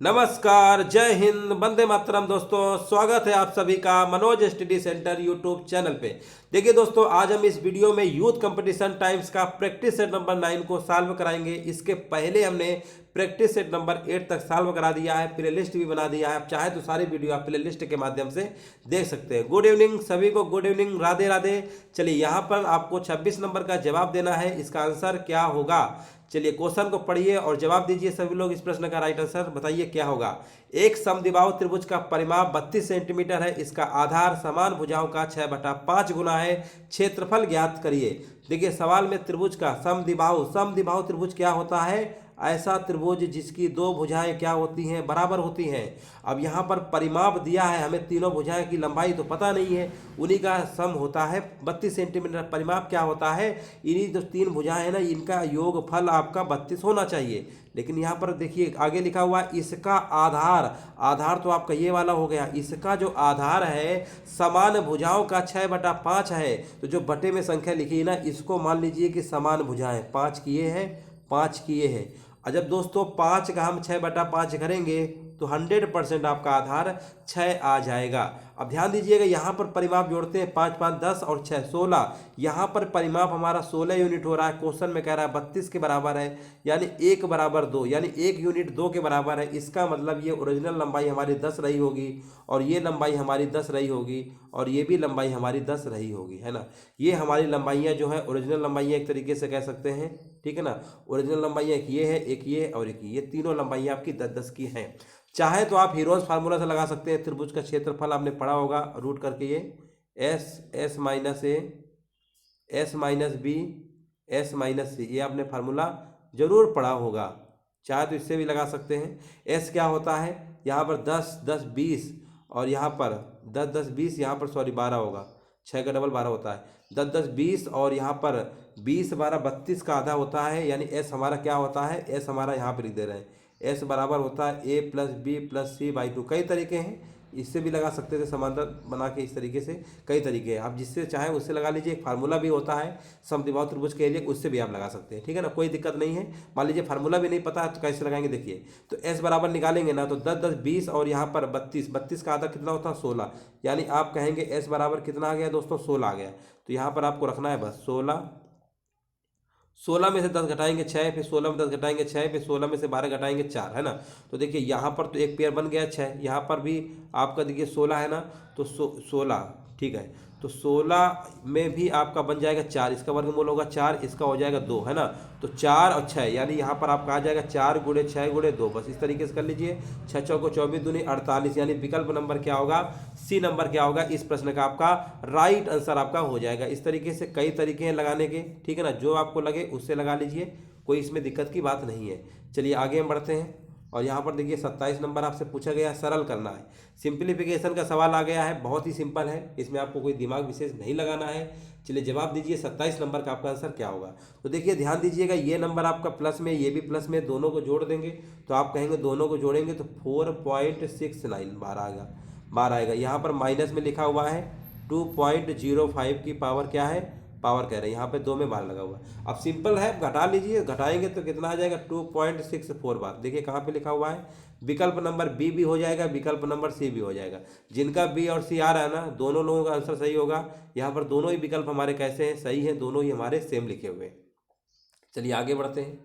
नमस्कार, जय हिंद, वंदे मातरम। दोस्तों, स्वागत है आप सभी का Manoj study centre YouTube channel पे। देखिए दोस्तों, आज हम इस वीडियो में यूथ कंपटीशन टाइम्स का प्रैक्टिस सेट नंबर 9 को सॉल्व कराएंगे। इसके पहले हमने प्रैक्टिस सेट नंबर 8 तक सॉल्व करा दिया है, प्ले लिस्ट भी बना दिया है। आप चाहे तो सारी वीडियो आप प्ले लिस्ट के माध्यम से देख सकते हैं। गुड इवनिंग सभी को, गुड इवनिंग, राधे राधे। चलिए, यहाँ पर आपको 26 नंबर का जवाब देना है। इसका आंसर क्या होगा? चलिए, क्वेश्चन को पढ़िए और जवाब दीजिए सभी लोग। इस प्रश्न का राइट आंसर बताइए क्या होगा। एक समद्विबाहु त्रिभुज का परिमाप 32 सेंटीमीटर है। इसका आधार समान भुजाओं का 6/5 गुना है। क्षेत्रफल ज्ञात करिए। देखिए, सवाल में त्रिभुज का समद्विबाहु त्रिभुज क्या होता है? ऐसा त्रिभुज जिसकी दो भुजाएं क्या होती हैं? बराबर होती हैं। अब यहाँ पर परिमाप दिया है, हमें तीनों भुजाएं की लंबाई तो पता नहीं है, उन्हीं का सम होता है 32 सेंटीमीटर। परिमाप क्या होता है? इन्हीं जो तीन भुजाएं हैं ना, इनका योगफल आपका 32 होना चाहिए। लेकिन यहाँ पर देखिए आगे लिखा हुआ है इसका आधार तो आपका ये वाला हो गया। इसका जो आधार है समान भुजाओं का 6/5 है। तो जो बटे में संख्या लिखी है ना, इसको मान लीजिए कि समान भुजाएं 5 किए हैं, 5 किए हैं। और जब दोस्तों 5 का हम 6/5 करेंगे तो 100% आपका आधार 6 आ जाएगा। अब ध्यान दीजिएगा, यहाँ पर परिमाप जोड़ते हैं, 5 5 10 और 6 16। यहाँ पर परिमाप हमारा 16 यूनिट हो रहा है। क्वेश्चन में कह रहा है 32 के बराबर है, यानी 1 बराबर 2, यानी 1 यूनिट 2 के बराबर है। इसका मतलब ये ओरिजिनल लंबाई हमारी 10 रही होगी, और ये लंबाई हमारी 10 रही होगी, और ये भी लंबाई हमारी 10 रही होगी, है ना। ये हमारी लंबाइयाँ जो है ओरिजिनल लंबाइयाँ एक तरीके से कह सकते हैं, ठीक है ना। ओरिजिनल लंबाइयाँ एक ये है, एक ये और एक ये, तीनों लंबाइयाँ आपकी 10 10 की हैं। चाहे तो आप हीरोज फार्मूला से लगा सकते हैं। त्रिभुज का क्षेत्रफल आपने पढ़ा होगा रूट करके, ये S minus A, S minus B, S minus C, ये आपने फार्मूला जरूर पढ़ा होगा। चाहे तो इससे भी लगा सकते हैं। एस क्या होता है? यहाँ पर 10 10 20, और यहाँ पर 10 10 20, यहाँ पर सॉरी 12 होगा, 6 का डबल 12 होता है। 10 10 20, और यहाँ पर 20 12 32 का आधा होता है। यानी एस हमारा क्या होता है? एस हमारा यहाँ पर लिख दे रहे हैं, एस बराबर होता है A plus B plus C by 2। कई तरीके हैं, इससे भी लगा सकते थे समांतर बना के, इस तरीके से कई तरीके हैं। आप जिससे चाहें उससे लगा लीजिए। एक फार्मूला भी होता है समद्विबाहु त्रिभुज के लिए, उससे भी आप लगा सकते हैं, ठीक है ना, कोई दिक्कत नहीं है। मान लीजिए फार्मूला भी नहीं पता है तो कैसे लगाएंगे, देखिए। तो एस बराबर निकालेंगे ना, तो 10 10 20, और यहाँ पर 32, 32 का आधा कितना होता है? 16। यानी आप कहेंगे एस बराबर कितना आ गया दोस्तों? 16 आ गया। तो यहाँ पर आपको रखना है बस 16। 16 में से 10 घटाएंगे 6, फिर 16 में 10 घटाएंगे 6, फिर 16 में से 12 घटाएंगे 4, है ना। तो देखिए यहाँ पर तो एक पेयर बन गया 6, यहाँ पर भी आपका देखिए 16 है ना, तो 16, ठीक है। तो 16 में भी आपका बन जाएगा 4, इसका वर्गमूल होगा 4, इसका हो जाएगा 2, है ना। तो 4 और 6, यानी यहाँ पर आपका आ जाएगा 4 गुणे 6 गुणे 2। बस इस तरीके से कर लीजिए। 6 चौको 24 दूनी 48, यानी विकल्प नंबर क्या होगा? सी नंबर क्या होगा? इस प्रश्न का आपका राइट आंसर आपका हो जाएगा। इस तरीके से कई तरीके हैं लगाने के, ठीक है ना, जो आपको लगे उससे लगा लीजिए, कोई इसमें दिक्कत की बात नहीं है। चलिए आगे हम बढ़ते हैं। और यहाँ पर देखिए 27 नंबर आपसे पूछा गया है, सरल करना है। सिंप्लीफिकेशन का सवाल आ गया है, बहुत ही सिंपल है, इसमें आपको कोई दिमाग विशेष नहीं लगाना है। चलिए जवाब दीजिए 27 नंबर का आपका आंसर क्या होगा। तो देखिए ध्यान दीजिएगा, ये नंबर आपका प्लस में, ये भी प्लस में, दोनों को जोड़ देंगे तो आप कहेंगे दोनों को जोड़ेंगे तो 4.69 बार आएगा, बार आएगा। यहाँ पर माइनस में लिखा हुआ है 2.05 की पावर क्या है? पावर कह रहे हैं, यहाँ पे 2 में बार लगा हुआ है। अब सिंपल है, घटा लीजिए, घटाएंगे तो कितना आ जाएगा? 2.64 बार। देखिए कहाँ पे लिखा हुआ है, विकल्प नंबर बी भी हो जाएगा, विकल्प नंबर सी भी हो जाएगा। जिनका बी और सी आ रहा है ना, दोनों लोगों का आंसर सही होगा। यहाँ पर दोनों ही विकल्प हमारे कैसे हैं? सही हैं, दोनों ही हमारे सेम लिखे हुए हैं। चलिए आगे बढ़ते हैं।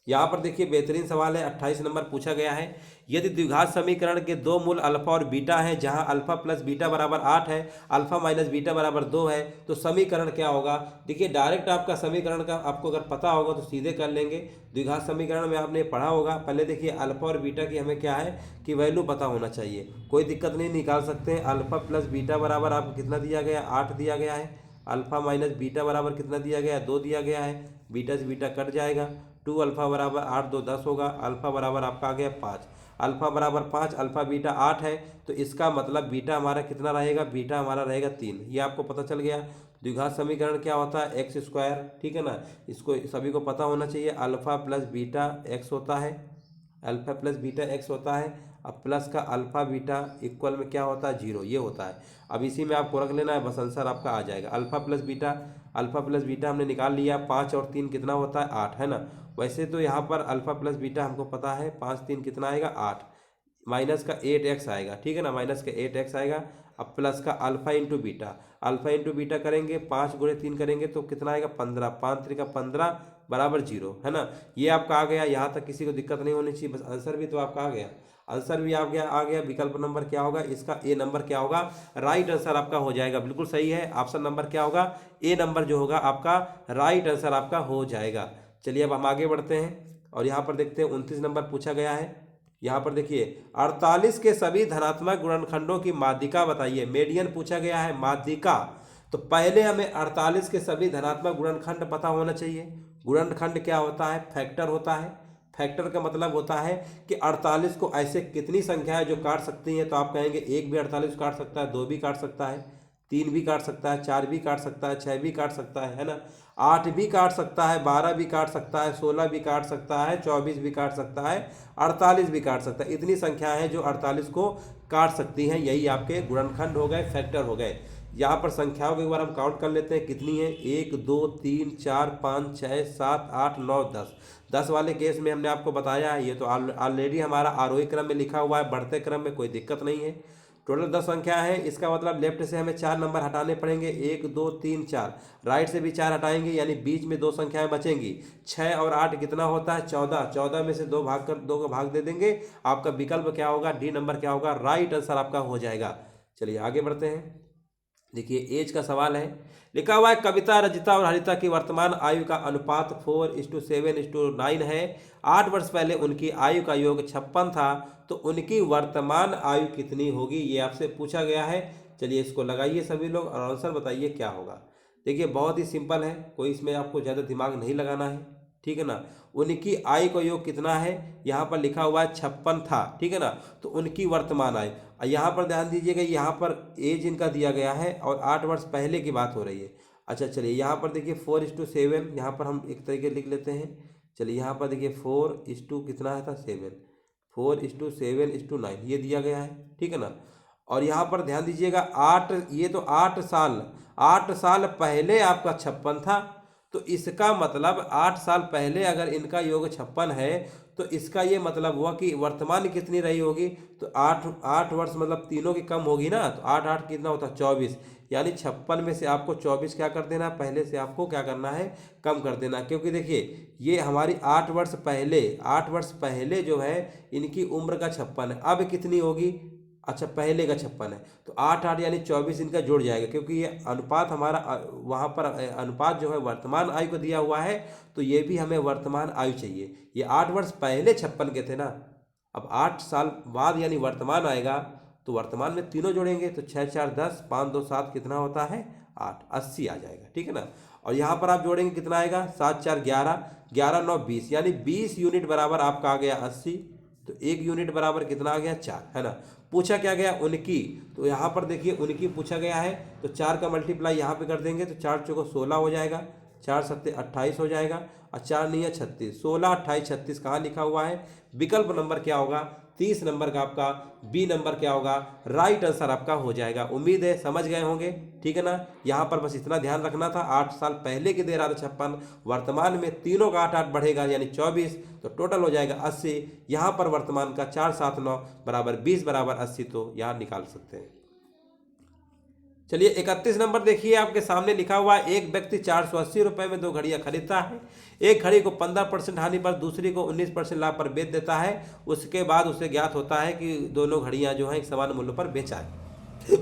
यहाँ पर देखिए बेहतरीन सवाल है, 28 नंबर पूछा गया है। यदि द्विघात समीकरण के दो मूल अल्फा और बीटा हैं, जहाँ अल्फा प्लस बीटा बराबर 8 है, अल्फा माइनस बीटा बराबर 2 है, तो समीकरण क्या होगा? देखिए डायरेक्ट आपका समीकरण का आपको अगर पता होगा तो सीधे कर लेंगे। द्विघात समीकरण में आपने पढ़ा होगा। पहले देखिए अल्फा और बीटा की हमें क्या है कि वैल्यू पता होना चाहिए, कोई दिक्कत नहीं, निकाल सकते हैं। अल्फा प्लस बीटा बराबर आपको कितना दिया गया? 8 दिया गया है। अल्फा माइनस बीटा बराबर कितना दिया गया? 2 दिया गया है। बीटा से बीटा कट जाएगा, 2 अल्फा बराबर 8 2 10 होगा। अल्फा बराबर आपका आ गया 5, अल्फा बराबर 5, अल्फा बीटा 8 है, तो इसका मतलब बीटा हमारा कितना रहेगा? बीटा हमारा रहेगा 3। ये आपको पता चल गया। द्विघात समीकरण क्या होता है? एक्स स्क्वायर, ठीक है ना, इसको सभी को पता होना चाहिए। अल्फा प्लस बीटा एक्स होता है, अल्फा प्लस बीटा एक्स होता है। अब प्लस का अल्फा बीटा इक्वल में क्या होता है? 0, ये होता है। अब इसी में आपको रख लेना है, बस आंसर आपका आ जाएगा। Alpha plus beta, alpha plus beta हमने निकाल लिया, 5 और 3 कितना होता है? 8, है ना। वैसे तो यहाँ पर अल्फा प्लस बीटा हमको पता है, 5 3 कितना आएगा? 8। माइनस का 8x आएगा, ठीक है ना, माइनस का 8x आएगा। अब प्लस का alpha into beta, alpha into beta करेंगे, 5 गुणे 3 करेंगे तो कितना आएगा 15, 5 3 का 15 बराबर 0, है ना। ये आपका आ गया, यहाँ तक किसी को दिक्कत नहीं होनी चाहिए, बस आंसर भी तो आपका आ गया, आंसर भी आ गया। विकल्प नंबर क्या होगा इसका, ए नंबर क्या होगा, राइट आंसर आपका हो जाएगा, बिल्कुल सही है। ऑप्शन नंबर क्या होगा, ए नंबर जो होगा आपका राइट आंसर आपका हो जाएगा। चलिए अब हम आगे बढ़ते हैं और यहाँ पर देखते हैं 29 नंबर पूछा गया है। यहाँ पर देखिए 48 के सभी धनात्मक गुणनखंडों की माध्यिका बताइए, मेडियन पूछा गया है, माध्यिका। तो पहले हमें 48 के सभी धनात्मक गुणनखंड पता होना चाहिए। गुणनखंड क्या होता है, फैक्टर होता है। फैक्टर का मतलब होता है कि 48 को ऐसे कितनी संख्याएं जो काट सकती हैं, तो आप कहेंगे 1 भी 48 काट सकता है, 2 भी काट सकता है, 3 भी काट सकता है, 4 भी काट सकता है, 6 भी काट सकता है ना, 8 भी काट सकता है, 12 भी काट सकता है, 16 भी काट सकता है, 24 भी काट सकता है, 48 भी काट सकता है। इतनी संख्याएं हैं जो 48 को काट सकती हैं, यही आपके गुणनखंड हो गए, फैक्टर हो गए। यहाँ पर संख्याओं को एक बार हम काउंट कर लेते हैं कितनी है, 1 2 3 4 5 6 7 8 9 10। 10 वाले केस में हमने आपको बताया है, ये तो ऑलरेडी हमारा आरोही क्रम में लिखा हुआ है, बढ़ते क्रम में कोई दिक्कत नहीं है। टोटल 10 संख्या है, इसका मतलब लेफ्ट से हमें 4 नंबर हटाने पड़ेंगे, 1 2 3 4, राइट से भी 4 हटाएंगे, यानी बीच में 2 संख्याएं बचेंगी। 6 और 8 कितना होता है 14, 14 में से 2 भाग कर 2 का भाग दे देंगे, आपका विकल्प क्या होगा, डी नंबर क्या होगा, राइट आंसर आपका हो जाएगा। चलिए आगे बढ़ते हैं। देखिए एज का सवाल है, लिखा हुआ है कविता, रजिता और हरिता की वर्तमान आयु का अनुपात 4:7:9 है। 8 वर्ष पहले उनकी आयु का योग 56 था, तो उनकी वर्तमान आयु कितनी होगी, ये आपसे पूछा गया है। चलिए इसको लगाइए सभी लोग और आंसर बताइए क्या होगा। देखिए बहुत ही सिंपल है, कोई इसमें आपको ज़्यादा दिमाग नहीं लगाना है, ठीक है ना। उनकी आयु का योग कितना है, यहाँ पर लिखा हुआ है 56 था, ठीक है ना, तो उनकी वर्तमान आयु, यहाँ पर ध्यान दीजिएगा, यहाँ पर एज इनका दिया गया है और 8 वर्ष पहले की बात हो रही है। अच्छा चलिए यहाँ पर देखिए 4:7, यहाँ पर हम एक तरीके लिख लेते हैं। चलिए यहाँ पर देखिए 4 कितना है था 7, 4:7:9 ये दिया गया है, ठीक है ना। और यहाँ पर ध्यान दीजिएगा 8, ये तो 8 साल पहले आपका 56 था, तो इसका मतलब 8 साल पहले अगर इनका योग 56 है, तो इसका ये मतलब हुआ कि वर्तमान कितनी रही होगी, तो 8 वर्ष मतलब तीनों की कम होगी ना, तो 8 8 कितना होता है 24, यानी 56 में से आपको 24 क्या कर देना, पहले से आपको क्या करना है, कम कर देना। क्योंकि देखिए ये हमारी 8 वर्ष पहले जो है इनकी उम्र का 56 है, अब कितनी होगी, अच्छा पहले का 56 है, तो 8 8 यानी 24 इनका जुड़ जाएगा, क्योंकि ये अनुपात हमारा वहाँ पर अनुपात जो है वर्तमान आयु को दिया हुआ है, तो ये भी हमें वर्तमान आयु चाहिए। ये 8 वर्ष पहले 56 के थे ना, अब 8 साल बाद यानी वर्तमान आएगा, तो वर्तमान में तीनों जोड़ेंगे, तो 6 4 10, 5 2 7 कितना होता है 8, 80 आ जाएगा, ठीक है ना। और यहाँ पर आप जोड़ेंगे कितना आएगा, 7 4 11, 11 9 20, यानी 20 यूनिट बराबर आपका आ गया 80, तो 1 यूनिट बराबर कितना आ गया 4, है ना। पूछा क्या गया उनकी, तो यहाँ पर देखिए उनकी पूछा गया है, तो 4 का मल्टीप्लाई यहाँ पे कर देंगे, तो 4 चौको 16 हो जाएगा, 4 सत्ते 28 हो जाएगा, और 4 नहीं है 36, 16 28 36 कहाँ लिखा हुआ है, विकल्प नंबर क्या होगा, 30 नंबर का आपका बी नंबर क्या होगा, राइट आंसर आपका हो जाएगा। उम्मीद है समझ गए होंगे, ठीक है ना। यहाँ पर बस इतना ध्यान रखना था, 8 साल पहले की दे रहा था 56, वर्तमान में तीनों का 8 8 बढ़ेगा यानी 24, तो टोटल हो जाएगा 80। यहाँ पर वर्तमान का 4 7 9 बराबर 20 बराबर 80, तो यहाँ निकाल सकते हैं। चलिए 31 नंबर देखिए, आपके सामने लिखा हुआ है, एक व्यक्ति 480 रुपये में 2 घड़ियाँ खरीदता है। एक घड़ी को 15% हानि पर, दूसरी को 19% लाभ पर बेच देता है। उसके बाद उसे ज्ञात होता है कि दोनों घड़ियाँ जो हैं एक समान मूल्य पर बेचा है।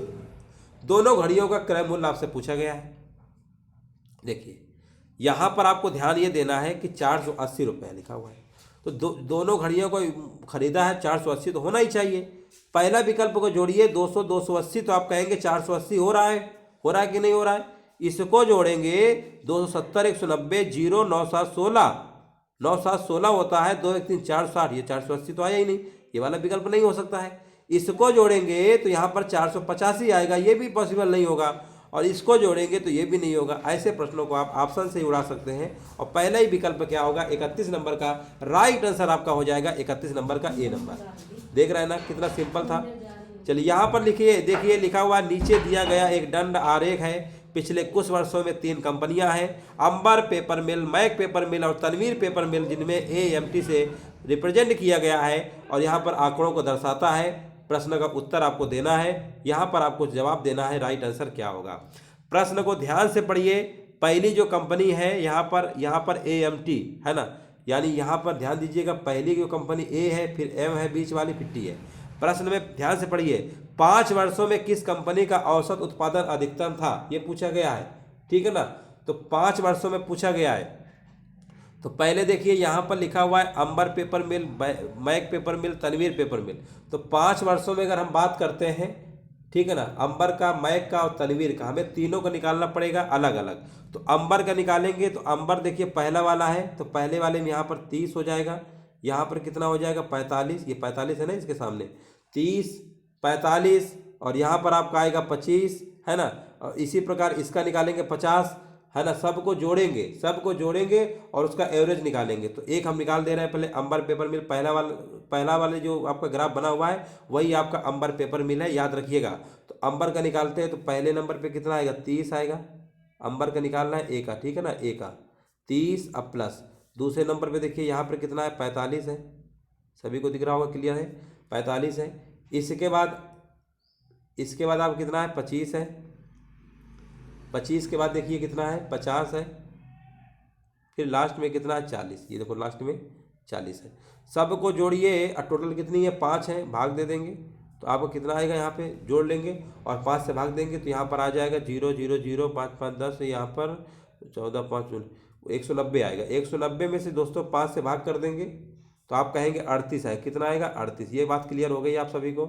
दोनों घड़ियों का क्रय मूल्य आपसे पूछा गया है। देखिए यहाँ पर आपको ध्यान ये देना है कि 480 रुपये लिखा हुआ है, तो दोनों घड़ियों को खरीदा है, 480 तो होना ही चाहिए। पहला विकल्प को जोड़िए, 200 280, तो आप कहेंगे 480 हो रहा है कि नहीं हो रहा है। इसको जोड़ेंगे 270 190 0 9 7 16, 9 7 16 होता है, 2 1 3 4 60, ये 480 तो आया ही नहीं, ये वाला विकल्प नहीं हो सकता है। इसको जोड़ेंगे तो यहाँ पर 485 आएगा, ये भी पॉसिबल नहीं होगा, और इसको जोड़ेंगे तो ये भी नहीं होगा। ऐसे प्रश्नों को आप ऑप्शन से ही उड़ा सकते हैं, और पहला ही विकल्प क्या होगा, 31 नंबर का राइट आंसर आपका हो जाएगा 31 नंबर का ए नंबर। देख रहे हैं ना कितना सिंपल था। चलिए यहाँ पर लिखिए, देखिए लिखा हुआ नीचे दिया गया एक दंड आरेख है। पिछले कुछ वर्षों में 3 कंपनियां हैं, अंबर पेपर मिल, मैक पेपर मिल और तनवीर पेपर मिल, जिनमें AMT से रिप्रेजेंट किया गया है और यहाँ पर आंकड़ों को दर्शाता है। प्रश्न का उत्तर आपको देना है, यहाँ पर आपको जवाब देना है राइट आंसर क्या होगा। प्रश्न को ध्यान से पढ़िए। पहली जो कंपनी है यहाँ पर AMT है ना, यानी यहाँ पर ध्यान दीजिएगा, पहली जो कंपनी A है, फिर M है बीच वाली, फिर T है। प्रश्न में ध्यान से पढ़िए, 5 वर्षों में किस कंपनी का औसत उत्पादन अधिकतम था, ये पूछा गया है, ठीक है ना। तो 5 वर्षों में पूछा गया है। तो पहले देखिए यहाँ पर लिखा हुआ है अंबर पेपर मिल, मैक पेपर मिल, तनवीर पेपर मिल। तो 5 वर्षों में अगर हम बात करते हैं, ठीक है ना, अंबर का, मैक का और तनवीर का, हमें तीनों को निकालना पड़ेगा अलग अलग। तो अंबर का निकालेंगे तो अंबर देखिए पहला वाला है, तो पहले वाले में यहाँ पर 30 हो जाएगा, यहाँ पर कितना हो जाएगा 45, ये 45 है ना इसके सामने, 30 45, और यहाँ पर आपका आएगा 25 है ना। और इसी प्रकार इसका निकालेंगे 50 है ना। सबको जोड़ेंगे और उसका एवरेज निकालेंगे। तो एक हम निकाल दे रहे हैं पहले, अंबर पेपर मिल पहला वाले जो आपका ग्राफ बना हुआ है वही आपका अंबर पेपर मिल है, याद रखिएगा। तो अंबर का निकालते हैं तो पहले नंबर पे कितना आएगा 30 आएगा, अंबर का निकालना है A का, ठीक है ना, A का 30 अब प्लस दूसरे नंबर पे देखिए यहाँ पर कितना है 45 है, सभी को दिख रहा होगा, क्लियर है, 45 है। इसके बाद आप कितना है 25 है, 25 के बाद देखिए कितना है 50 है, फिर लास्ट में कितना है 40, ये देखो लास्ट में 40 है। सबको जोड़िए और टोटल कितनी है 5 है, भाग दे देंगे तो आपको कितना आएगा, यहाँ पे जोड़ लेंगे और 5 से भाग देंगे तो यहाँ पर आ जाएगा 0 0 0 5 5 10, यहाँ पर 14 5 190 आएगा। 190 में से दोस्तों 5 से भाग कर देंगे तो आप कहेंगे 38 है, कितना आएगा 38। ये बात क्लियर हो गई आप सभी को,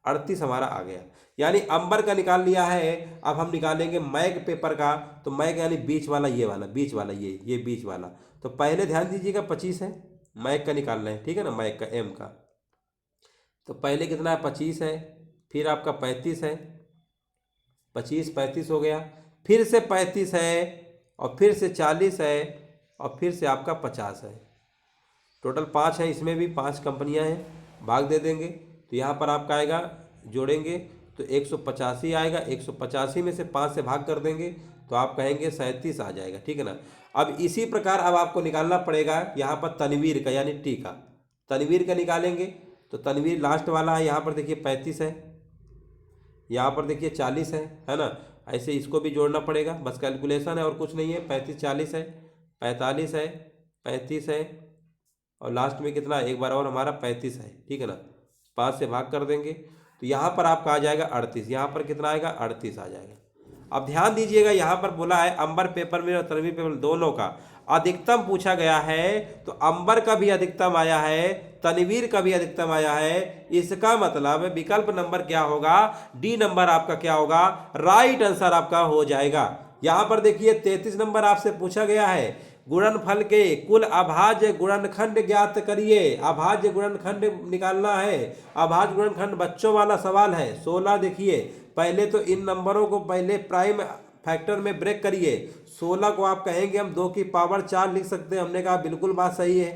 38 हमारा आ गया, यानी अंबर का निकाल लिया है। अब हम निकालेंगे मैक पेपर का, तो मैक यानी बीच वाला, ये वाला बीच वाला, ये बीच वाला। तो पहले ध्यान दीजिएगा 25 है, मैक का निकालना है, ठीक है ना, मैक का M का। तो पहले कितना है 25 है, फिर आपका 35 है, 25 35 हो गया, फिर से 35 है, और फिर से 40 है, और फिर से आपका 50 है। टोटल 5 है, इसमें भी 5 कंपनियां हैं, भाग दे देंगे तो यहाँ पर आपका आएगा, जोड़ेंगे तो 185 आएगा। 185 में से 5 से भाग कर देंगे तो आप कहेंगे 37 आ जाएगा, ठीक है ना। अब इसी प्रकार अब आपको निकालना पड़ेगा यहाँ पर तनवीर का, यानी T का। तनवीर का निकालेंगे तो तनवीर लास्ट वाला है, यहाँ पर देखिए 35 है, यहाँ पर देखिए 40 है ना। ऐसे इसको भी जोड़ना पड़ेगा, बस कैलकुलेशन है और कुछ नहीं है। 35 40 है, 45 है, 35 है, और लास्ट में कितना, एक बार और हमारा 35 है, ठीक है ना। 5 से भाग कर देंगे तो यहाँ पर आपका आ जाएगा 38, यहाँ पर कितना आएगा 38 आ जाएगा। अब ध्यान दीजिएगा, यहाँ पर बोला है अंबर पेपर मिल और तनवीर पेपर मिल दोनों का अधिकतम पूछा गया है, तो अंबर का भी अधिकतम आया है, तनवीर का भी अधिकतम आया है। इसका मतलब विकल्प नंबर क्या होगा, डी नंबर आपका क्या होगा, राइट आंसर आपका हो जाएगा। यहाँ पर देखिए 33 नंबर आपसे पूछा गया है, गुणनफल के कुल अभाज्य गुणनखंड ज्ञात करिए। अभाज्य गुणनखंड निकालना है, अभाज्य गुणनखंड बच्चों वाला सवाल है। 16 देखिए, पहले तो इन नंबरों को पहले प्राइम फैक्टर में ब्रेक करिए। 16 को आप कहेंगे हम 2 की पावर 4 लिख सकते हैं, हमने कहा बिल्कुल बात सही है।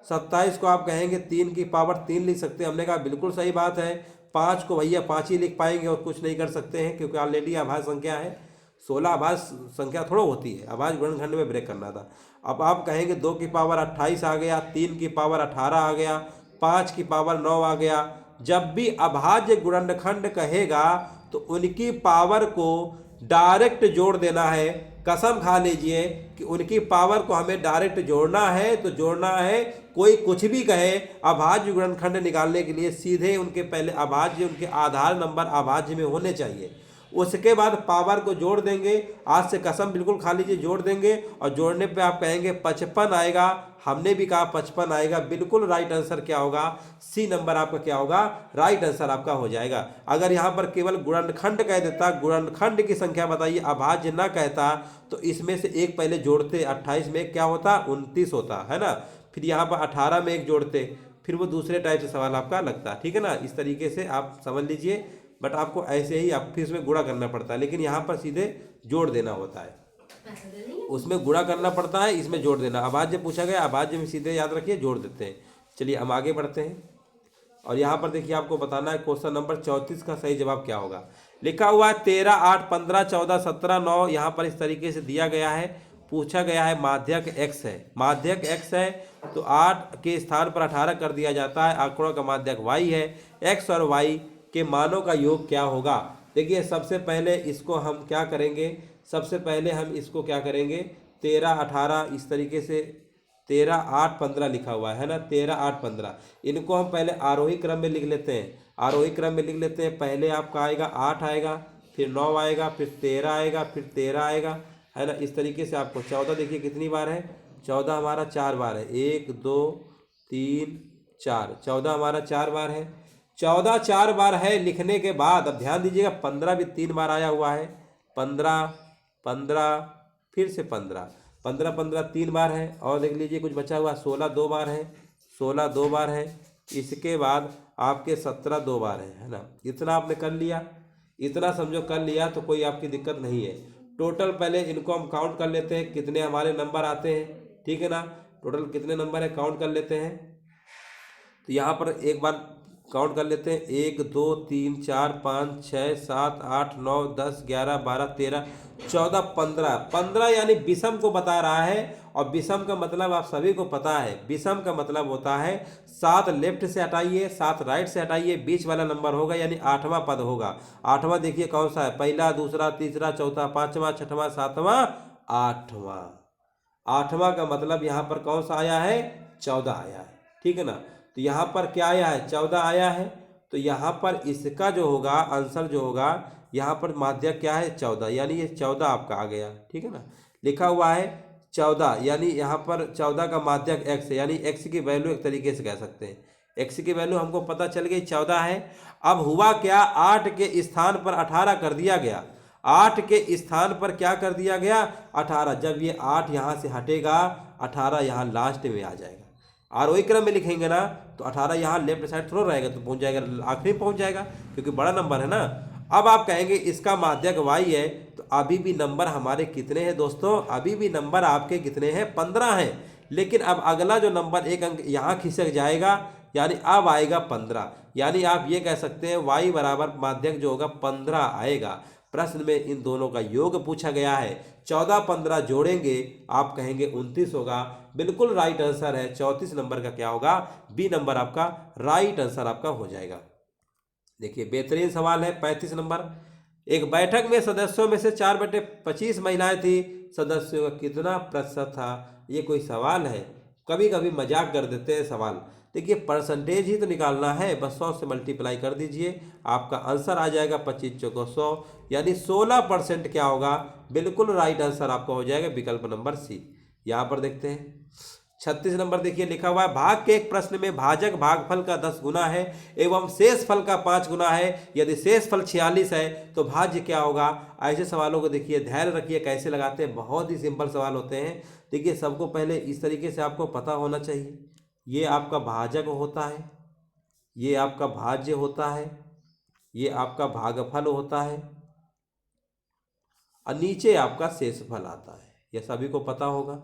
27 को आप कहेंगे 3 की पावर 3 लिख सकते हैं, हमने कहा बिल्कुल सही बात है। 5 को भैया 5 ही लिख पाएंगे और कुछ नहीं कर सकते हैं, क्योंकि ऑलरेडी अभाज्य संख्या है। 16 अभाज्य संख्या थोड़ा होती है, अभाज्य गुणनखंड में ब्रेक करना था। अब आप कहेंगे 2 की पावर 28 आ गया, 3 की पावर 18 आ गया, 5 की पावर 9 आ गया। जब भी अभाज्य गुणनखंड कहेगा तो उनकी पावर को डायरेक्ट जोड़ देना है। कसम खा लीजिए कि उनकी पावर को हमें डायरेक्ट जोड़ना है, तो जोड़ना है। कोई कुछ भी कहे, अभाज्य गुणनखंड निकालने के लिए सीधे उनके पहले अभाज्य, उनके आधार नंबर अभाज्य में होने चाहिए, उसके बाद पावर को जोड़ देंगे। आज से कसम बिल्कुल खा लीजिए, जोड़ देंगे और जोड़ने पे आप कहेंगे 55 आएगा। हमने भी कहा 55 आएगा, बिल्कुल राइट आंसर क्या होगा, सी नंबर आपका क्या होगा, राइट आंसर आपका हो जाएगा। अगर यहाँ पर केवल गुणनखंड कह देता, गुणनखंड की संख्या बताइए, अभाज्य ना कहता, तो इसमें से एक पहले जोड़ते, 28 में क्या होता 29 होता है ना, फिर यहाँ पर 18 में एक जोड़ते, फिर वो दूसरे टाइप से सवाल आपका लगता, ठीक है ना। इस तरीके से आप समझ लीजिए, बट आपको ऐसे ही आप फिर इसमें गुणा करना पड़ता है, लेकिन यहाँ पर सीधे जोड़ देना होता है, उसमें गुणा करना पड़ता है, इसमें जोड़ देना। अभाज्य पूछा गया, अभाज्य में सीधे याद रखिए जोड़ देते हैं। चलिए हम आगे बढ़ते हैं, और यहाँ पर देखिए आपको बताना है क्वेश्चन नंबर 34 का सही जवाब क्या होगा। लिखा हुआ है 13 8 15 14 17 9, यहाँ पर इस तरीके से दिया गया है। पूछा गया है माध्यक x है, माध्यक x है तो 8 के स्थान पर 18 कर दिया जाता है। आंकड़ों का माध्यक y है, x और y के मानों का योग क्या होगा। देखिए सबसे पहले इसको हम क्या करेंगे, सबसे पहले हम इसको क्या करेंगे, 13 18 इस तरीके से 13 8 15 लिखा हुआ है ना, 13 8 15 इनको हम पहले आरोही क्रम में लिख लेते हैं, आरोही क्रम में लिख लेते हैं। पहले आपका आएगा 8 आएगा, फिर 9 आएगा, फिर 13 आएगा, फिर 13 आएगा, है ना। इस तरीके से आपको 14 देखिए कितनी बार है, 14 हमारा 4 बार है, 1 2 3 4, 14 हमारा 4 बार है। 14 4 बार है लिखने के बाद अब ध्यान दीजिएगा 15 भी 3 बार आया हुआ है, 15 15 फिर से 15 15 15 3 बार है। और देख लीजिए कुछ बचा हुआ 16 2 बार है, 16 2 बार है। इसके बाद आपके 17 2 बार है ना। इतना आपने कर लिया, इतना समझो कर लिया तो कोई आपकी दिक्कत नहीं है। टोटल पहले इनको हम काउंट कर लेते हैं कितने हमारे नंबर आते हैं, ठीक है ना। टोटल कितने नंबर है काउंट कर लेते हैं। तो यहाँ पर एक बार काउंट कर लेते हैं, 1 2 3 4 5 6 7 8 9 10 11 12 13 14 15 15 यानी विषम को बता रहा है। और विषम का मतलब आप सभी को पता है, विषम का मतलब होता है 7 लेफ्ट से हटाइए 7 राइट से हटाइए, बीच वाला नंबर होगा यानी 8वां पद होगा। 8वां देखिए कौन सा है, पहला दूसरा तीसरा चौथा पांचवा छठवां सातवां आठवां। 8वां का मतलब यहाँ पर कौन सा आया है, 14 आया है, ठीक है ना। तो यहाँ पर क्या आया है, 14 आया है। तो यहाँ पर इसका जो होगा आंसर जो होगा, यहाँ पर माध्यक क्या है 14, यानी ये 14 आपका आ गया, ठीक है ना। लिखा हुआ है 14 यानी यहाँ पर 14 का माध्यक x है, यानी x की वैल्यू एक तरीके से कह सकते हैं। x की वैल्यू हमको पता चल गई 14 है। अब हुआ क्या, 8 के स्थान पर 18 कर दिया गया, 8 के स्थान पर क्या कर दिया गया 18। जब ये 8 यहाँ से हटेगा 18 यहाँ लास्ट में आ जाएगा। आरोही क्रम में लिखेंगे ना तो 18 यहाँ लेफ्ट साइड थोड़ा रहेगा तो पहुँच जाएगा, आखिरी में पहुँच जाएगा क्योंकि बड़ा नंबर है ना। अब आप कहेंगे इसका माध्यक y है, तो अभी भी नंबर हमारे कितने हैं दोस्तों, अभी भी नंबर आपके कितने हैं 15 हैं। लेकिन अब अगला जो नंबर एक अंक यहाँ खिसक जाएगा यानी अब आएगा 15, यानी आप ये कह सकते हैं y बराबर माध्यक जो होगा 15 आएगा। प्रश्न में इन दोनों का योग पूछा गया है, 14 15 जोड़ेंगे आप कहेंगे 29 होगा। बिल्कुल राइट आंसर है, 34 नंबर का क्या होगा, बी नंबर आपका राइट आंसर आपका हो जाएगा। देखिए बेहतरीन सवाल है 35 नंबर। एक बैठक में सदस्यों में से 4/25 महिलाएं थी, सदस्यों का कितना प्रतिशत था। ये कोई सवाल है, कभी कभी मजाक कर देते हैं सवाल। देखिए परसेंटेज ही तो निकालना है, बस 100 से मल्टीप्लाई कर दीजिए, आपका आंसर आ जाएगा 25 चौको 100 यानी 16% क्या होगा, बिल्कुल राइट आंसर आपका हो जाएगा विकल्प नंबर सी। यहाँ पर देखते हैं 36 नंबर देखिए लिखा हुआ है, भाग के एक प्रश्न में भाजक भागफल का 10 गुना है एवं शेष फल का 5 गुना है। यदि शेष फल 46 है तो भाज्य क्या होगा। ऐसे सवालों को देखिए ध्यान रखिए कैसे लगाते हैं, बहुत ही सिंपल सवाल होते हैं। देखिए सबको पहले इस तरीके से आपको पता होना चाहिए, ये आपका भाजक होता है, ये आपका भाज्य होता है, ये आपका भागफल होता है और नीचे आपका शेषफल आता है। यह सभी को पता होगा,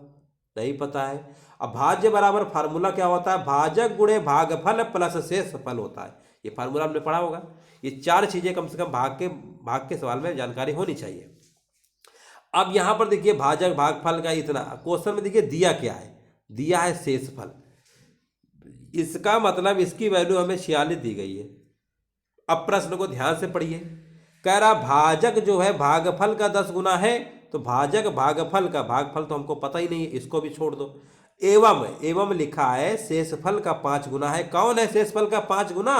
नहीं पता है। अब भाज्य बराबर फार्मूला क्या होता है, भाजक गुणे भागफल प्लस शेषफल होता है। ये फार्मूला आपने पढ़ा होगा। ये 4 चीजें कम से कम भाग के सवाल में जानकारी होनी चाहिए। अब यहां पर देखिए भाजक भागफल का इतना, क्वेश्चन में देखिए दिया क्या है, दिया है शेषफल। इसका मतलब इसकी वैल्यू हमें 46 दी गई है। अब प्रश्न को ध्यान से पढ़िए, कह रहा भाजक जो है भागफल का 10 गुना है, तो भाजक भागफल का, भागफल तो हमको पता ही नहीं है, इसको भी छोड़ दो। एवं लिखा है शेषफल का 5 गुना है। कौन है शेषफल का 5 गुना,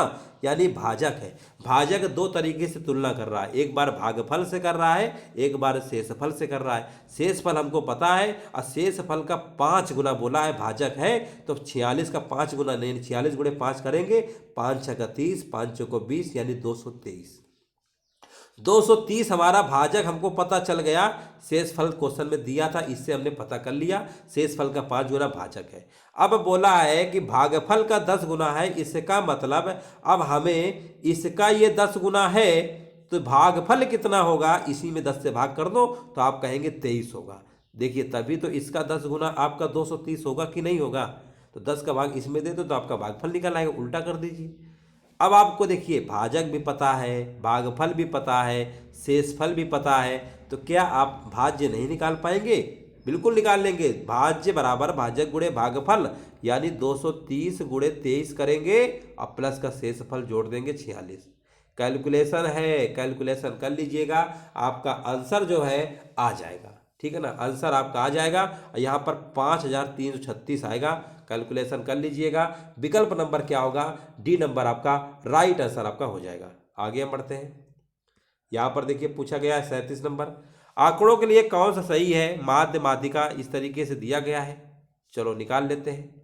यानी भाजक है। भाजक 2 तरीके से तुलना कर रहा है, एक बार भागफल से कर रहा है, एक बार शेषफल से कर रहा है। शेषफल हमको पता है और शेषफल का 5 गुना बोला है भाजक है, तो 46 का 5 गुना नहीं, 46 गुणे 5 करेंगे, 5 6 30, 5 चौको 20 यानी 223। 230 हमारा भाजक हमको पता चल गया, शेषफल क्वेश्चन में दिया था, इससे हमने पता कर लिया शेषफल का 5 गुना भाजक है। अब बोला है कि भागफल का 10 गुना है, इसका मतलब अब हमें इसका ये 10 गुना है तो भागफल कितना होगा, इसी में 10 से भाग कर दो तो आप कहेंगे 23 होगा। देखिए तभी तो इसका 10 गुना आपका 230 होगा कि नहीं होगा, तो 10 का भाग इसमें दे दो तो आपका भागफल निकल आएगा, उल्टा कर दीजिए। अब आपको देखिए भाजक भी पता है, भागफल भी पता है, शेषफल भी पता है, तो क्या आप भाज्य नहीं निकाल पाएंगे, बिल्कुल निकाल लेंगे। भाज्य बराबर भाजक गुणे भागफल, यानी 230 गुणे 23 करेंगे और प्लस का शेषफल जोड़ देंगे 46। कैलकुलेशन है, कैलकुलेशन कर लीजिएगा, आपका आंसर जो है आ जाएगा। ठीक है ना, आंसर आपका आ जाएगा। यहाँ पर 5336 आएगा। कैलकुलेशन कर लीजिएगा। विकल्प नंबर क्या होगा? डी नंबर आपका राइट आंसर आपका हो जाएगा। आगे हम बढ़ते हैं। यहाँ पर देखिए पूछा गया है 37 नंबर, आंकड़ों के लिए कौन सा सही है? माध्य माध्यिका इस तरीके से दिया गया है, चलो निकाल लेते हैं।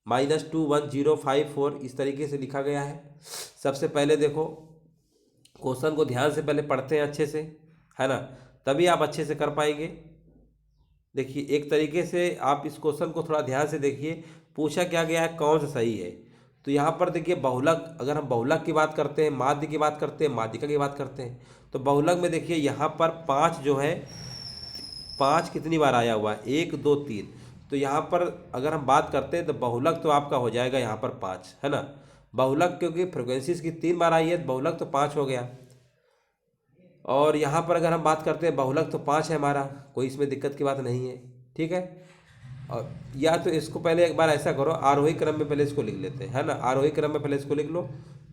-21054 इस तरीके से लिखा गया है। सबसे पहले देखो क्वेश्चन को ध्यान से पहले पढ़ते हैं अच्छे से, है ना, तभी आप अच्छे से कर पाएंगे। देखिए एक तरीके से आप इस क्वेश्चन को थोड़ा ध्यान से देखिए। पूछा क्या गया है, कौन सा सही है? तो यहाँ पर देखिए बहुलक, अगर हम बहुलक की बात करते हैं, माध्य की बात करते हैं, माध्यिका की बात करते हैं, तो बहुलक में देखिए यहाँ पर 5 जो है, 5 कितनी बार आया हुआ है? 1 2 3। तो यहाँ पर अगर हम बात करते हैं तो बहुलक तो आपका हो जाएगा यहाँ पर 5, है ना। बहुलक क्योंकि फ्रिक्वेंसी इसकी 3 बार आई है, तो बहुलक तो 5 हो गया। और यहाँ पर अगर हम बात करते हैं बहुलक तो 5 है हमारा, कोई इसमें दिक्कत की बात नहीं है। ठीक है, और या तो इसको पहले एक बार ऐसा करो, आरोही क्रम में पहले इसको लिख लेते हैं, है ना। आरोही क्रम में पहले इसको लिख लो,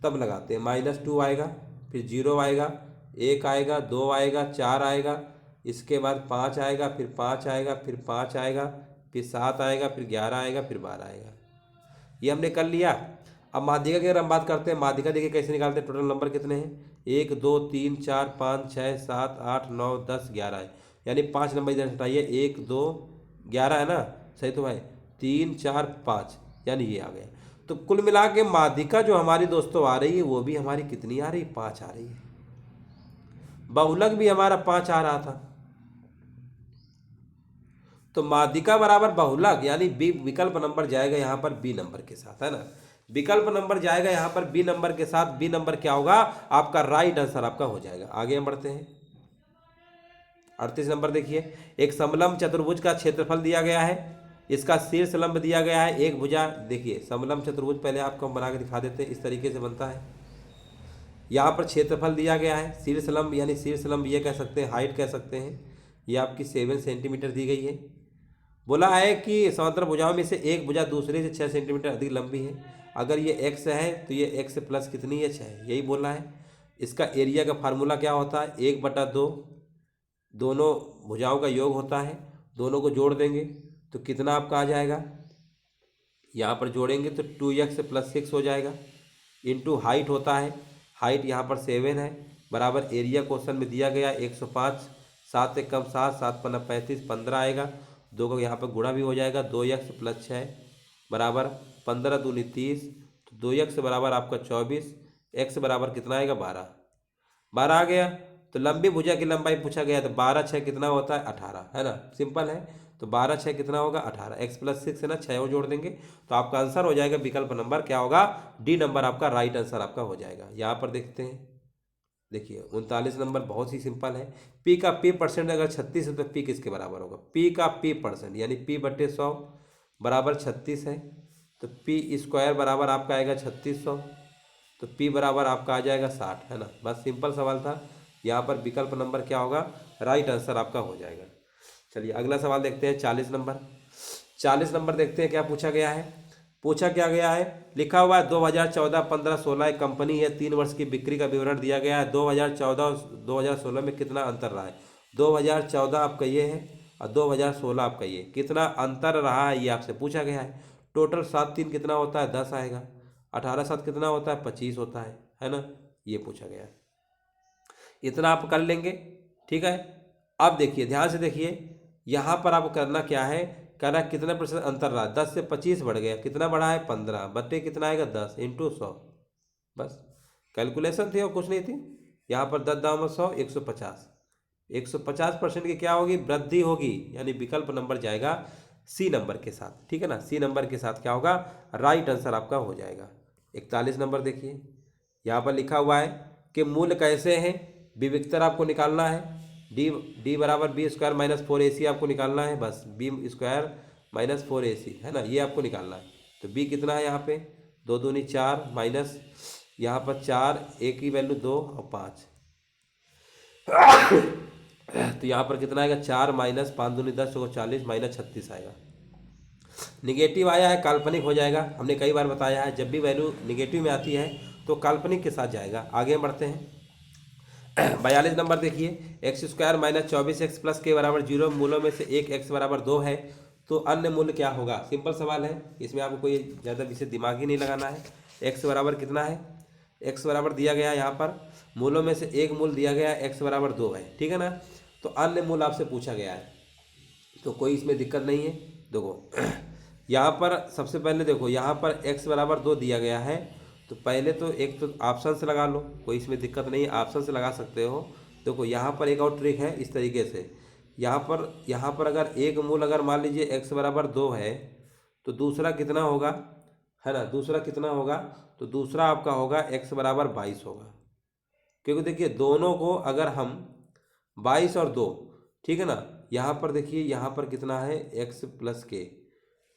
तब लगाते हैं। -2 आएगा, फिर 0 आएगा, 1 आएगा, 2 आएगा, 4 आएगा, इसके बाद 5 आएगा, फिर 5 आएगा, फिर 5 आएगा, फिर 7 आएगा, फिर 11 आएगा, फिर 12 आएगा। ये हमने कर लिया। अब माध्यिका की अगर हम बात करते हैं, माध्यिका देखिए कैसे निकालते हैं। टोटल नंबर कितने हैं? 1 2 3 4 5 6 7 8 9 10 11 है, यानी 5 नंबर इधर हटाइए। 1 2 11 है ना, सही तो भाई। 3 4 5, यानी ये आ गया। तो कुल मिला के माध्यिका जो हमारी दोस्तों आ रही है वो भी हमारी कितनी आ रही है? 5 आ रही है। बहुलक भी हमारा 5 आ रहा था। तो माध्यिका बराबर बहुलक, यानी बी विकल्प नंबर जाएगा यहाँ पर बी नंबर के साथ, है ना। विकल्प नंबर जाएगा यहाँ पर बी नंबर के साथ। बी नंबर क्या होगा? आपका राइट आंसर आपका हो जाएगा। आगे हम बढ़ते हैं। 38 नंबर देखिए, एक समलंब चतुर्भुज का क्षेत्रफल दिया गया है, इसका शीर्ष लंब दिया गया है, एक भुजा। देखिए समलंब चतुर्भुज पहले आपको हम बना के दिखा देते हैं, इस तरीके से बनता है। यहाँ पर क्षेत्रफल दिया गया है, शीर्ष लंब, यानी शीर्ष लंब ये कह सकते हैं, हाइट कह सकते हैं, ये आपकी 7 सेंटीमीटर दी गई है। बोला है कि समांतर भुजाओं में से एक भुजा दूसरे से 6 सेंटीमीटर अधिक लंबी है। अगर ये x है तो ये x प्लस कितनी है? 6, यही बोलना है। इसका एरिया का फार्मूला क्या होता है? 1/2, दोनों भुजाओं का योग होता है, दोनों को जोड़ देंगे तो कितना आपका आ जाएगा? यहाँ पर जोड़ेंगे तो 2x + 6 हो जाएगा, इंटू हाइट होता है, हाइट यहाँ पर 7 है, बराबर एरिया क्वेश्चन में दिया गया 105। 7 एक कम 7, 7 पन्ना 35, 15 आएगा। 2 को यहाँ पर गुणा भी हो जाएगा, 2x + 6 बराबर 15 दूनी 30, तो 2x बराबर आपका 24, x बराबर कितना आएगा? 12। 12 आ गया। तो लंबी भुजा की लंबाई पूछा गया, तो 12 6 कितना होता है? 18, है ना, सिंपल है। तो 12 6 कितना होगा? 18। x + 6 है ना, 6 और जोड़ देंगे तो आपका आंसर हो जाएगा। विकल्प नंबर क्या होगा? डी नंबर आपका राइट आंसर आपका हो जाएगा। यहाँ पर देखते हैं, देखिए 39 नंबर बहुत ही सिंपल है। पी का पी परसेंट अगर 36 है तो पी किसके बराबर होगा? पी का पी परसेंट, यानी p/100 बराबर 36 है, तो p² बराबर आपका आएगा 3600, तो p बराबर आपका आ जाएगा 60, है ना। बस सिंपल सवाल था। यहाँ पर विकल्प नंबर क्या होगा? राइट आंसर आपका हो जाएगा। चलिए अगला सवाल देखते हैं, 40 नंबर। 40 नंबर देखते हैं क्या पूछा गया है। पूछा क्या गया है, लिखा हुआ है 2014 15 16 एक कंपनी है, 3 वर्ष की बिक्री का विवरण दिया गया है। 2014 2016 में कितना अंतर रहा है? 2014 आपका ये है और 2016 आपका ये, कितना अंतर रहा है ये आपसे पूछा गया है। टोटल 7 3 कितना होता है? 10 आएगा। 18 7 कितना होता है? 25 होता है ना, ये पूछा गया है। इतना आप कर लेंगे, ठीक है। अब देखिए ध्यान से देखिए, यहाँ पर आपको करना क्या है, करना कितना % अंतर रहा? 10 से 25 बढ़ गया, कितना बढ़ा है? 15 बटे कितना आएगा? 10 × 100। बस कैलकुलेशन थी और कुछ नहीं थी। यहाँ पर 10 दाम 100, 150, 150% की क्या होगी? वृद्धि होगी, यानी विकल्प नंबर जाएगा सी नंबर के साथ, ठीक है ना। सी नंबर के साथ क्या होगा? राइट आंसर आपका हो जाएगा। 41 नंबर देखिए, यहाँ पर लिखा हुआ है कि मूल्य कैसे हैं, विविक्तर आपको निकालना है। डी बराबर b² - 4ac आपको निकालना है, बस b² - 4ac, है ना, ये आपको निकालना है। तो b कितना है यहाँ पे? 2 दूनी 4 माइनस यहाँ पर 4, a की वैल्यू 2 और 5 तो यहाँ पर कितना आएगा 4 माइनस 5 दूनी 10 चौको 40 माइनस 36 आएगा। निगेटिव आया है काल्पनिक हो जाएगा। हमने कई बार बताया है जब भी वैल्यू निगेटिव में आती है तो काल्पनिक के साथ जाएगा। आगे बढ़ते हैं 42 नंबर देखिए, x square minus 24x plus के बराबर 0 मूलों में से एक x बराबर 2 है तो अन्य मूल्य क्या होगा। सिंपल सवाल है, इसमें आपको कोई ज़्यादा विशेष दिमाग ही नहीं लगाना है। x बराबर कितना है, x बराबर दिया गया है यहाँ पर, मूलों में से एक मूल दिया गया है x बराबर 2 है, ठीक है ना। तो अन्य मूल आपसे पूछा गया है तो कोई इसमें दिक्कत नहीं है। देखो यहाँ पर सबसे पहले देखो यहाँ पर x बराबर 2 दिया गया है तो पहले तो एक तो ऑप्शन से लगा लो, कोई इसमें दिक्कत नहीं है, ऑप्शन से लगा सकते हो। देखो यहाँ पर एक और ट्रिक है इस तरीके से, यहाँ पर अगर एक मूल अगर मान लीजिए x बराबर 2 है तो दूसरा कितना होगा, है ना, दूसरा कितना होगा, तो दूसरा आपका होगा x बराबर 22 होगा। क्योंकि देखिए दोनों को अगर हम 22 और 2, ठीक है ना, यहाँ पर देखिए यहाँ पर कितना है x प्लस के,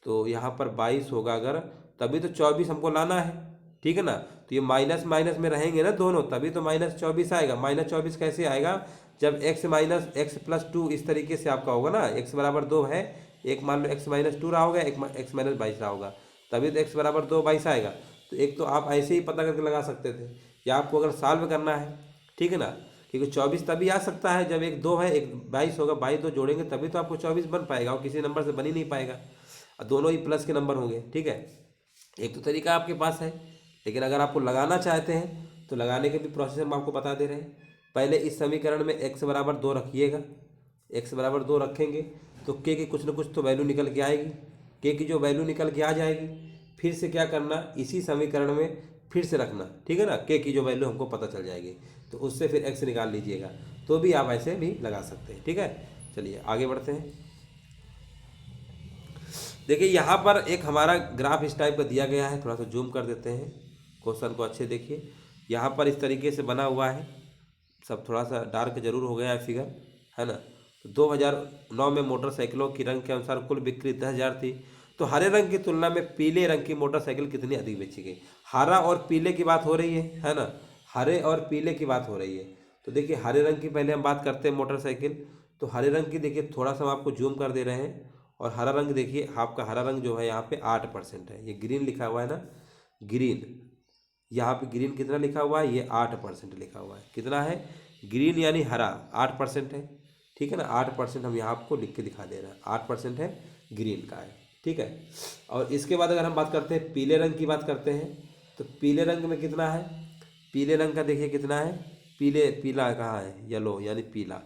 तो यहाँ पर 22 होगा अगर, तभी तो 24 हमको लाना है, ठीक है ना। तो ये माइनस माइनस में रहेंगे ना दोनों, तभी तो माइनस 24 आएगा। माइनस 24 कैसे आएगा, जब x माइनस एक्स प्लस 2 इस तरीके से आपका होगा ना, x बराबर 2 है, एक मान लो x माइनस 2 रहा होगा, एक x माइनस 22 रहा होगा, तभी तो x बराबर 2 22 आएगा। तो एक तो आप ऐसे ही पता करके लगा सकते थे, या आपको अगर सॉल्व करना है, ठीक है ना, क्योंकि 24 तभी आ सकता है जब एक 2 है एक 22 होगा, 22 2 जोड़ेंगे तभी तो आपको 24 बन पाएगा, और किसी नंबर से बन ही नहीं पाएगा, और दोनों ही प्लस के नंबर होंगे, ठीक है। एक तो तरीका आपके पास है, लेकिन अगर आपको लगाना चाहते हैं तो लगाने के भी प्रोसेस हम आपको बता दे रहे हैं। पहले इस समीकरण में x बराबर 2 रखिएगा, x बराबर 2 रखेंगे तो k की कुछ ना कुछ तो वैल्यू निकल के आएगी, k की जो वैल्यू निकल के आ जाएगी, फिर से क्या करना, इसी समीकरण में फिर से रखना, ठीक है ना, k की जो वैल्यू हमको पता चल जाएगी तो उससे फिर x निकाल लीजिएगा, तो भी आप ऐसे भी लगा सकते हैं, ठीक है। चलिए आगे बढ़ते हैं। देखिए यहाँ पर एक हमारा ग्राफ इस टाइप का दिया गया है, थोड़ा सा जूम कर देते हैं, क्वेश्चन को अच्छे देखिए। यहाँ पर इस तरीके से बना हुआ है, सब थोड़ा सा डार्क जरूर हो गया है फिगर, है ना। तो 2009 में मोटरसाइकिलों की रंग के अनुसार कुल बिक्री 10,000 थी, तो हरे रंग की तुलना में पीले रंग की मोटरसाइकिल कितनी अधिक बेची गई। हरा और पीले की बात हो रही है ना, हरे और पीले की बात हो रही है। तो देखिए हरे रंग की पहले हम बात करते हैं मोटरसाइकिल, तो हरे रंग की देखिए थोड़ा सा हम आपको जूम कर दे रहे हैं, और हरा रंग देखिए आपका हरा रंग जो है यहाँ पे 8% है, ये ग्रीन लिखा हुआ है ना, ग्रीन, यहाँ पे ग्रीन कितना लिखा हुआ है, ये 8% लिखा हुआ है। कितना है, ग्रीन यानी हरा 8% है, ठीक है ना, 8% हम यहाँ आपको लिख के दिखा दे रहे हैं, 8% है ग्रीन का है, ठीक है। और इसके बाद अगर हम बात करते हैं पीले रंग की बात करते हैं, तो पीले रंग में कितना है, पीले रंग का देखिए कितना है, पीला कहाँ है, येलो यानी पीला,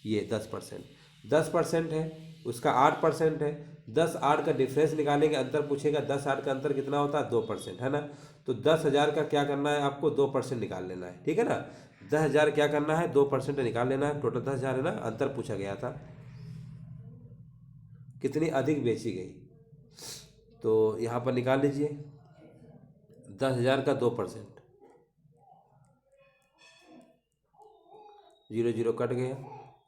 ये 10% है, उसका 8% है। 10 8 का डिफरेंस निकालेंगे, अंतर पूछेगा, 10 8 का अंतर कितना होता है 2%, है ना। तो 10,000 का क्या करना है आपको, 2% निकाल लेना है, ठीक है ना। 10,000 क्या करना है, 2% निकाल लेना है, टोटल 10,000 है ना, अंतर पूछा गया था कितनी अधिक बेची गई, तो यहाँ पर निकाल लीजिए 10,000 का 2%, 0 0 कट गया,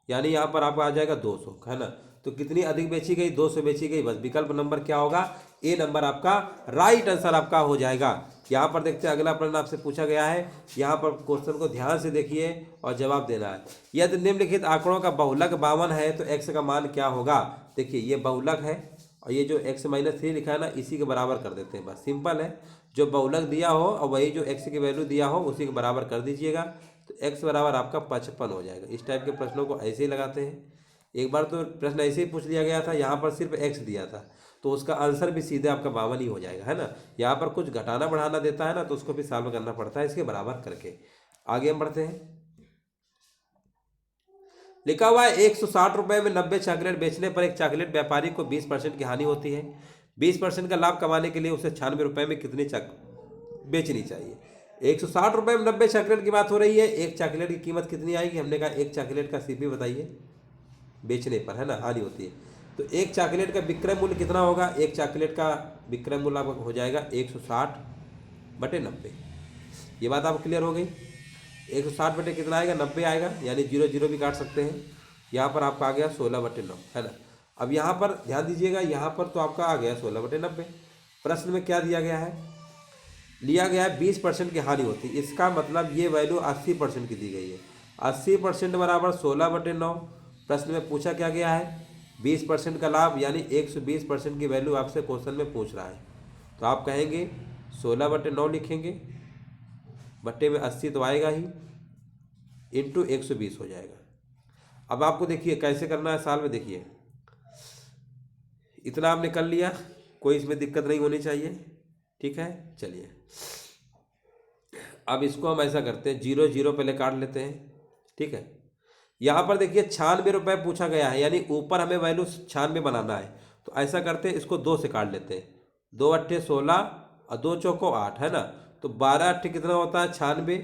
यानी यहाँ पर आपका आ जाएगा 200, है ना। तो कितनी अधिक बेची गई, 200 बेची गई, बस विकल्प नंबर क्या होगा, ए नंबर आपका राइट आंसर आपका हो जाएगा। यहाँ पर देखते हैं अगला प्रश्न आपसे पूछा गया है, यहाँ पर क्वेश्चन को ध्यान से देखिए और जवाब देना है। यदि निम्नलिखित आंकड़ों का बहुलक 52 है तो x का मान क्या होगा। देखिए ये बहुलक है और ये जो x माइनस 3 लिखा है ना, इसी के बराबर कर देते हैं, बस सिंपल है। जो बहुलक दिया हो और वही जो x की वैल्यू दिया हो उसी के बराबर कर दीजिएगा, तो x बराबर आपका 55 हो जाएगा। इस टाइप के प्रश्नों को ऐसे ही लगाते हैं। एक बार तो प्रश्न ऐसे ही पूछ लिया गया था, यहाँ पर सिर्फ x दिया था तो उसका आंसर भी सीधे आपका 52 ही हो जाएगा, है ना। यहाँ पर कुछ घटाना बढ़ाना देता है ना, तो उसको भी सॉल्व करना पड़ता है इसके बराबर करके। आगे हम बढ़ते हैं। लिखा हुआ है 160 रुपए में 90 चॉकलेट बेचने पर एक चॉकलेट व्यापारी को 20% की हानि होती है। 20% का लाभ कमाने के लिए उसे 96 रुपए में कितनी बेचनी चाहिए। 160 रुपए में 90 चॉकलेट की बात हो रही है। एक चॉकलेट की कीमत कितनी आएगी, हमने कहा एक चॉकलेट का सीपी बताइए बेचने पर, है ना, हानि होती है। तो एक चॉकलेट का विक्रय मूल्य कितना होगा, एक चॉकलेट का विक्रय मूल्य आपका हो जाएगा 160/90। ये बात आपको क्लियर हो गई। 160 बटे कितना आएगा, 90 आएगा, यानी 0 0 भी काट सकते हैं। यहाँ पर आपका आ गया 16/9, है ना। अब यहाँ पर ध्यान दीजिएगा, यहाँ पर तो आपका आ गया 16/90। प्रश्न में क्या दिया गया है, लिया गया है 20% की हानि होती है। इसका मतलब ये वैल्यू 80% की दी गई है। 80% बराबर 16/9 प्रश्न में पूछा क्या गया है, 20% का लाभ यानी 120% की वैल्यू आपसे क्वेश्चन में पूछ रहा है। तो आप कहेंगे 16/9 लिखेंगे, बट्टे में 80 तो आएगा ही, इंटू 120 हो जाएगा। अब आपको देखिए कैसे करना है साल में, देखिए इतना आपने कर लिया, कोई इसमें दिक्कत नहीं होनी चाहिए, ठीक है। चलिए अब इसको हम ऐसा करते हैं, 0 0 पहले काट लेते हैं, ठीक है। यहाँ पर देखिए 96 रुपये पूछा गया है, यानी ऊपर हमें वैल्यू 96 बनाना है। तो ऐसा करते हैं, इसको 2 से काट लेते हैं, 2 अट्ठे 16 और 2 चौको 8, है ना। तो 12 अट्ठे कितना होता है 96,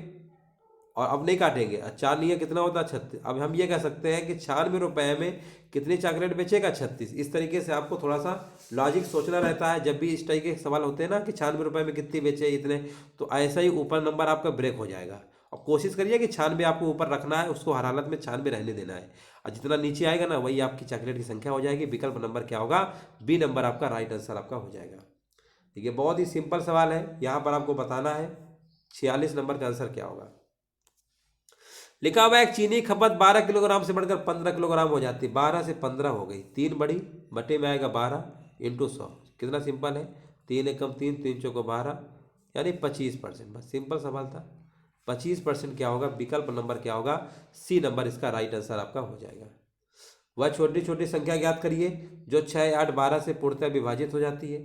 और अब नहीं काटेंगे, 4 नहीं है कितना होता है 36। अब हम ये कह सकते हैं कि 96 रुपये में कितनी चॉकलेट बेचेगा 36। इस तरीके से आपको थोड़ा सा लॉजिक सोचना रहता है जब भी इस टाइप के सवाल होते हैं ना, कि 96 रुपये में कितनी बेचे इतने, तो ऐसा ही ऊपर नंबर आपका ब्रेक हो जाएगा। और कोशिश करिए कि 96 आपको ऊपर रखना है, उसको हर हालत में 96 रहने देना है, और जितना नीचे आएगा ना वही आपकी चॉकलेट की संख्या हो जाएगी। विकल्प नंबर क्या होगा, बी नंबर आपका राइट आंसर आपका हो जाएगा। देखिए बहुत ही सिंपल सवाल है, यहाँ पर आपको बताना है 46 नंबर का आंसर क्या होगा। लिखा हुआ है एक चीनी खपत 12 किलोग्राम से बढ़कर 15 किलोग्राम हो जाती है, 12 से 15 हो गई, 3 बड़ी, बटे में आएगा 12 इंटू 100। कितना सिंपल है, 3 एकम 3, 3 चौको 12, यानी 25%। बस सिंपल सवाल था। 25% क्या होगा, विकल्प नंबर क्या होगा, सी नंबर इसका राइट आंसर आपका हो जाएगा। वह छोटी छोटी संख्या ज्ञात करिए जो 6, 8, 12 से पूर्णतः विभाजित हो जाती है।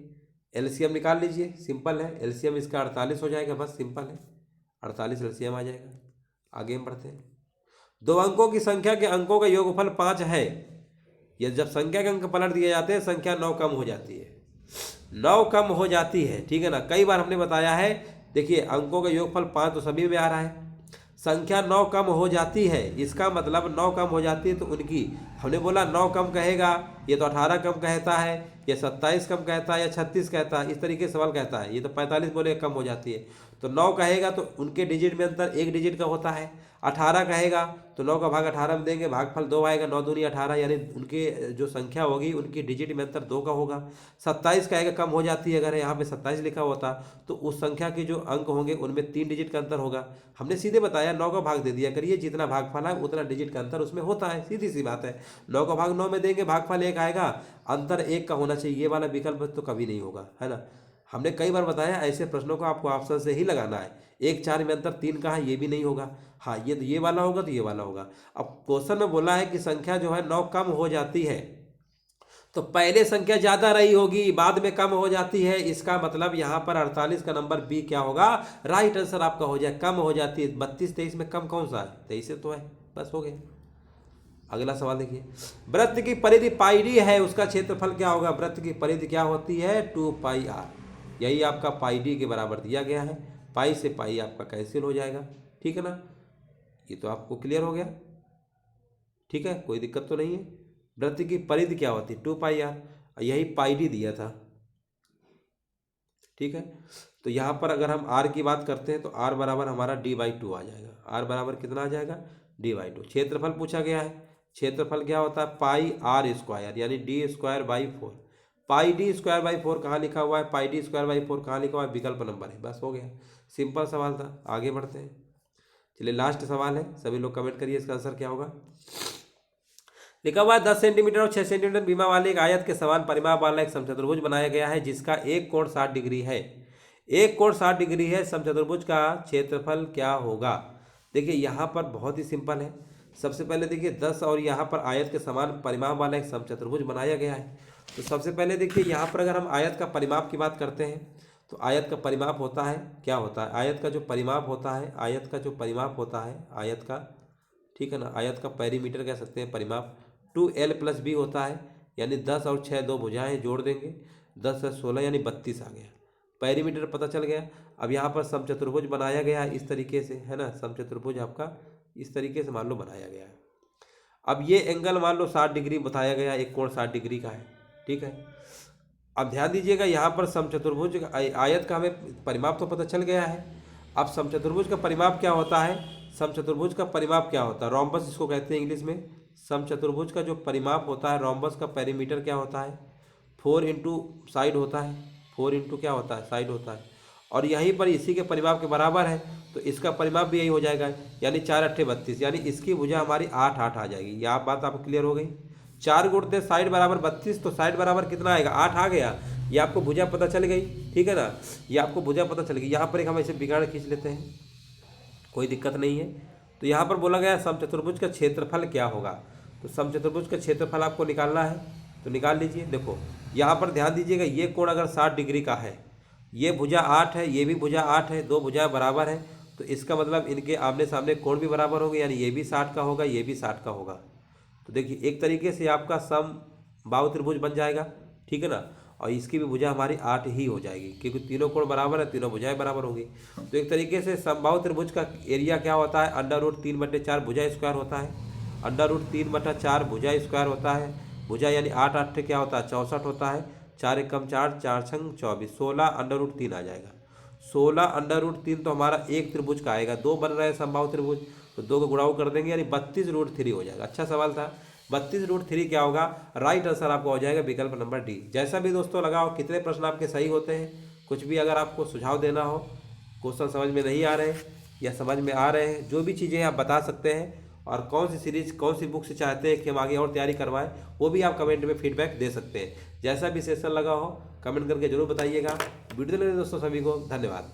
एलसीएम निकाल लीजिए, सिंपल है, एलसीएम इसका 48 हो जाएगा, बस सिंपल है, 48 एलसीएम आ जाएगा। आगे हम बढ़ते हैं। 2 अंकों की संख्या के अंकों का योगफल 5 है। यह जब संख्या के अंक पलट दिए जाते हैं, संख्या 9 कम हो जाती है, 9 कम हो जाती है, ठीक है ना। कई बार हमने बताया है, देखिए अंकों का योगफल 5 तो सभी में आ रहा है, संख्या 9 कम हो जाती है, इसका मतलब 9 कम हो जाती है तो उनकी, हमने बोला 9 कम कहेगा, ये तो 18 कम कहता है, ये 27 कम कहता है, या 36 कहता है, इस तरीके से सवाल कहता है। ये तो 45 बोले कम हो जाती है, तो 9 कहेगा तो उनके डिजिट में अंतर 1 डिजिट का होता है। 18 कहेगा तो 9 का भाग 18 में देंगे, भागफल 2 आएगा, 9 दूनी 18, यानी उनके जो संख्या होगी उनकी डिजिट में अंतर 2 का होगा। 27 कहेगा कम हो जाती है, अगर यहाँ पे 27 लिखा होता तो उस संख्या के जो अंक होंगे उनमें 3 डिजिट का अंतर होगा। हमने सीधे बताया 9 का भाग दे दिया करिए, जितना भागफल है उतना डिजिट का अंतर उसमें होता है, सीधी सी बात है। 9 का भाग 9 में देंगे, भागफल 1 आएगा, अंतर 1 का होना चाहिए, ये वाला विकल्प तो कभी नहीं होगा, है ना। हमने कई बार बताया ऐसे प्रश्नों को आपको ऑप्शन से ही लगाना है। 1, 4 में अंतर 3 का है, ये भी नहीं होगा, हाँ ये तो ये वाला होगा तो ये वाला होगा। अब क्वेश्चन में बोला है कि संख्या जो है 9 कम हो जाती है, तो पहले संख्या ज्यादा रही होगी, बाद में कम हो जाती है, इसका मतलब यहाँ पर 48 का नंबर बी क्या होगा, राइट आंसर आपका हो जाए, कम हो जाती है। 32, 23 में कम कौन सा है, 23 से तो है, बस हो गया। अगला सवाल देखिए, वृत्त की परिधि पाई डी है, उसका क्षेत्रफल क्या होगा। वृत्त की परिधि क्या होती है, 2πr, यही आपका पाई डी के बराबर दिया गया है। पाई से पाई आपका कैंसिल हो जाएगा, ठीक है ना। ये तो आपको क्लियर हो गया, ठीक है, कोई दिक्कत तो नहीं है। वृत्त की परिधि क्या होती है, 2πr, यही पाई डी दिया था, ठीक है। तो यहाँ पर अगर हम r की बात करते हैं तो r बराबर हमारा d/2 आ जाएगा। r बराबर कितना आ जाएगा, d/2। क्षेत्रफल पूछा गया है, क्षेत्रफल क्या होता है, πr², यानी d²/4। पाई d²/4 कहाँ लिखा हुआ है, पाई d²/4 कहाँ लिखा हुआ है, विकल्प नंबर है, बस हो गया, सिंपल सवाल था। आगे बढ़ते हैं, चलिए लास्ट सवाल है, सभी लोग कमेंट करिए इसका आंसर क्या होगा। लिखा हुआ है 10 सेंटीमीटर और 6 सेंटीमीटर बीमा वाले एक आयत के समान परिमाप वाला एक समचतुर्भुज बनाया गया है, जिसका एक कोण 60 डिग्री है। एक कोण 60 डिग्री है, समचतुर्भुज का क्षेत्रफल क्या होगा। देखिए यहाँ पर बहुत ही सिंपल है। सबसे पहले देखिए 10 और यहाँ पर आयत के समान परिमाप वाला एक समचतुर्भुज बनाया गया है। तो सबसे पहले देखिए यहाँ पर अगर हम आयत का परिमाप की बात करते हैं तो आयत का परिमाप होता है, क्या होता है, आयत का जो परिमाप होता है, आयत का जो परिमाप होता है, आयत का, ठीक है ना, आयत का पेरीमीटर कह सकते हैं परिमाप, 2l + b होता है, यानी 10 और 6 दो भुजाएं जोड़ देंगे, 10 से 16 यानी 32 आ गया, पेरीमीटर पता चल गया। अब यहाँ पर समचतुर्भुज बनाया गया है इस तरीके से, है ना, समचतुर्भुज आपका इस तरीके से मान लो बनाया गया है। अब ये एंगल मान लो 60 डिग्री बताया गया, एक कोण 60 डिग्री का है, ठीक है। अब ध्यान दीजिएगा यहाँ पर समचतुर्भुज आयत का हमें परिमाप तो पता चल गया है। अब समचतुर्भुज का परिमाप क्या होता है, समचतुर्भुज का परिमाप क्या होता है, रोम्बस इसको कहते हैं इंग्लिश में। समचतुर्भुज का जो परिमाप होता है, रोम्बस का पेरीमीटर क्या होता है, 4 इंटू साइड होता है, 4 इंटू क्या होता है, साइड होता है। और यहीं पर इसी के परिमाप के बराबर है, तो इसका परिमाप भी यही हो जाएगा, यानी 4 अट्ठे 32, यानी इसकी भुजा हमारी 8 8 आ जाएगी। यह बात आपको क्लियर हो गई। 4 गुणते साइड बराबर 32, तो साइड बराबर कितना आएगा, 8 आ गया। ये आपको भुजा पता चल गई, ठीक है ना, ये आपको भुजा पता चल गई। यहाँ पर एक हम ऐसे बिगाड़ खींच लेते हैं, कोई दिक्कत नहीं है। तो यहाँ पर बोला गया समचतुर्भुज का क्षेत्रफल क्या होगा, तो समचतुर्भुज का क्षेत्रफल आपको निकालना है, तो निकाल लीजिए। देखो यहाँ पर ध्यान दीजिएगा, ये कोण अगर 60 डिग्री का है, ये भुजा 8 है, ये भी भुजा 8 है, दो भुजाएं बराबर है, तो इसका मतलब इनके आमने सामने कोण भी बराबर होंगे, यानी ये भी 60 का होगा, ये भी 60 का होगा। तो देखिए एक तरीके से आपका समबाहु त्रिभुज बन जाएगा, ठीक है ना। और इसकी भी भुजा हमारी 8 ही हो जाएगी, क्योंकि तीनों कोण बराबर है, तीनों भुजाएं बराबर होंगी। तो एक तरीके से समबाहु त्रिभुज का एरिया क्या होता है, √3/4 भुजा स्क्वायर होता है, √3/4 भुजा स्क्वायर होता है। भुजा यानी 8 8 क्या होता है, 64 होता है, 4 एकम 4, 4 छंग 24, 16 √3 आ जाएगा। 16 √3 तो हमारा एक त्रिभुज का आएगा, दो बन रहे हैं समबाहु त्रिभुज, तो दो को गुणाओ कर देंगे, यानी 32√3 हो जाएगा। अच्छा सवाल था। 32√3 क्या होगा, राइट आंसर आपका हो जाएगा विकल्प नंबर डी। जैसा भी दोस्तों लगा हो, कितने प्रश्न आपके सही होते हैं, कुछ भी अगर आपको सुझाव देना हो, क्वेश्चन समझ में नहीं आ रहे या समझ में आ रहे हैं, जो भी चीज़ें आप बता सकते हैं। और कौन सी सीरीज, कौन सी बुक से चाहते हैं कि हम आगे और तैयारी करवाएं, वो भी आप कमेंट में फीडबैक दे सकते हैं। जैसा भी सेशन लगा हो कमेंट करके जरूर बताइएगा। वीडियो लेने दोस्तों सभी को धन्यवाद।